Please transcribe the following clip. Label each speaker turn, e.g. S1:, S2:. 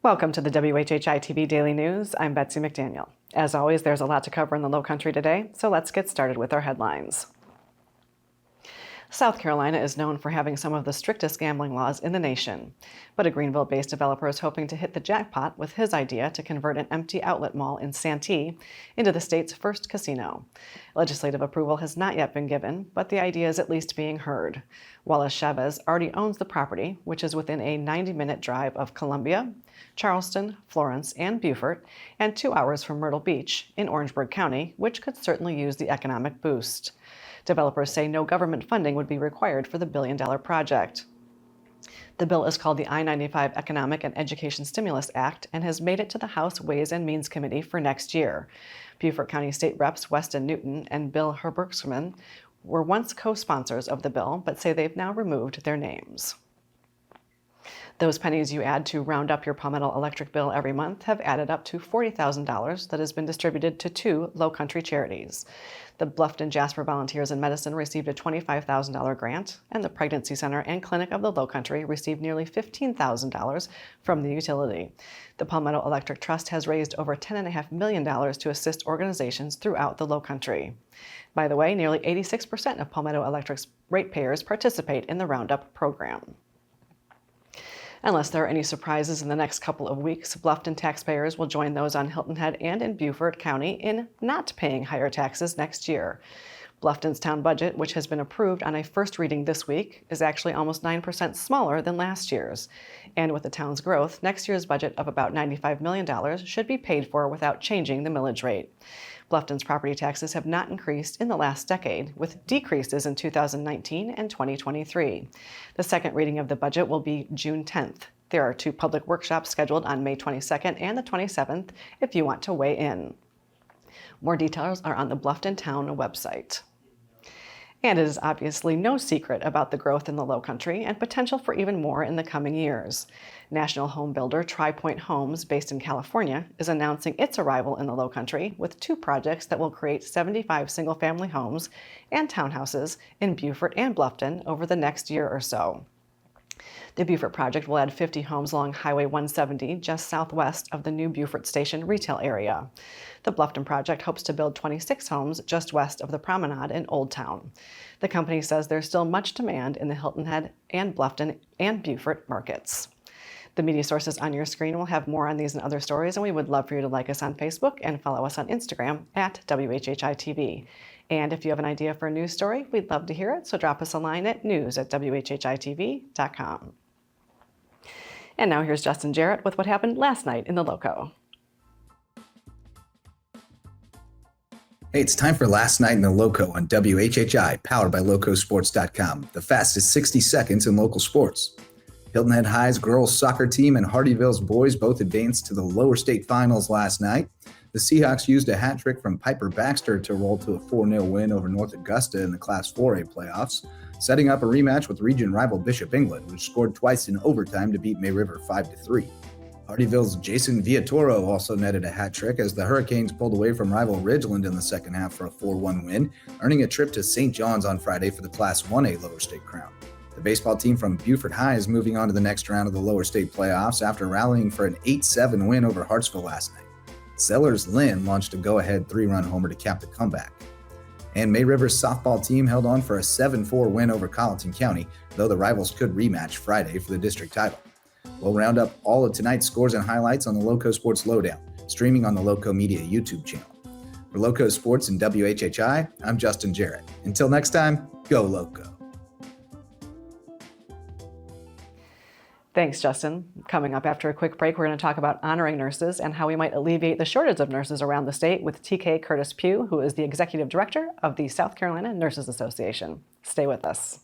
S1: Welcome to the WHHI-TV Daily News. I'm Betsy McDaniel. As always, there's a lot to cover in the Lowcountry today, so let's get started with our headlines. South Carolina is known for having some of the strictest gambling laws in the nation, but a Greenville-based developer is hoping to hit the jackpot with his idea to convert an empty outlet mall in Santee into the state's first casino. Legislative approval has not yet been given, but the idea is at least being heard. Wallace Chavez already owns the property, which is within a 90-minute drive of Columbia, Charleston, Florence, and Beaufort, and 2 hours from Myrtle Beach in Orangeburg County, which could certainly use the economic boost. Developers say no government funding would be required for the billion-dollar project. The bill is called the I-95 Economic and Education Stimulus Act and has made it to the House Ways and Means Committee for next year. Beaufort County State Reps Weston Newton and Bill Herbergsman were once co-sponsors of the bill, but say they've now removed their names. Those pennies you add to round up your Palmetto electric bill every month have added up to $40,000 that has been distributed to 2 Lowcountry charities. The Bluffton Jasper Volunteers in Medicine received a $25,000 grant, and the Pregnancy Center and Clinic of the Lowcountry received nearly $15,000 from the utility. The Palmetto Electric Trust has raised over $10.5 million to assist organizations throughout the Lowcountry. By the way, nearly 86% of Palmetto Electric's ratepayers participate in the Roundup program. Unless there are any surprises in the next couple of weeks, Bluffton taxpayers will join those on Hilton Head and in Beaufort County in not paying higher taxes next year. Bluffton's town budget, which has been approved on a first reading this week, is actually almost 9% smaller than last year's. And with the town's growth, next year's budget of about $95 million should be paid for without changing the millage rate. Bluffton's property taxes have not increased in the last decade, with decreases in 2019 and 2023. The second reading of the budget will be June 10th. There are 2 public workshops scheduled on May 22nd and the 27th if you want to weigh in. More details are on the Bluffton Town website. And it is obviously no secret about the growth in the Lowcountry and potential for even more in the coming years. National home builder Tri Pointe Homes, based in California, is announcing its arrival in the Lowcountry with 2 projects that will create 75 single-family homes and townhouses in Beaufort and Bluffton over the next year or so. The Beaufort project will add 50 homes along Highway 170 just southwest of the new Beaufort Station retail area. The Bluffton project hopes to build 26 homes just west of the Promenade in Old Town. The company says there's still much demand in the Hilton Head and Bluffton and Beaufort markets. The media sources on your screen will have more on these and other stories, and we would love for you to like us on Facebook and follow us on Instagram at WHHI-TV. And if you have an idea for a news story, we'd love to hear it, so drop us a line at news@WHHITV.com. And now here's Justin Jarrett with what happened last night in the Lowco.
S2: Hey, it's time for Last Night in the Lowco on WHHI, powered by LowcoSports.com, the fastest 60 seconds in local sports. Hilton Head High's girls soccer team and Hardyville's boys both advanced to the lower state finals last night. The Seahawks used a hat trick from Piper Baxter to roll to a 4-0 win over North Augusta in the Class 4A playoffs, setting up a rematch with region rival Bishop England, which scored twice in overtime to beat May River 5-3. Hardyville's Jason Villatoro also netted a hat trick as the Hurricanes pulled away from rival Ridgeland in the second half for a 4-1 win, earning a trip to St. John's on Friday for the Class 1A lower state crown. The baseball team from Beaufort High is moving on to the next round of the lower state playoffs after rallying for an 8-7 win over Hartsville last night. Sellers Lynn launched a go-ahead 3-run homer to cap the comeback. And May River's softball team held on for a 7-4 win over Colleton County, though the rivals could rematch Friday for the district title. We'll round up all of tonight's scores and highlights on the Lowco Sports Lowdown, streaming on the Lowco Media YouTube channel. For Lowco Sports and WHHI, I'm Justin Jarrett. Until next time, go Lowco.
S1: Thanks, Justin. Coming up after a quick break, we're going to talk about honoring nurses and how we might alleviate the shortage of nurses around the state with TK Curtis Pugh, who is the Executive Director of the South Carolina Nurses Association. Stay with us.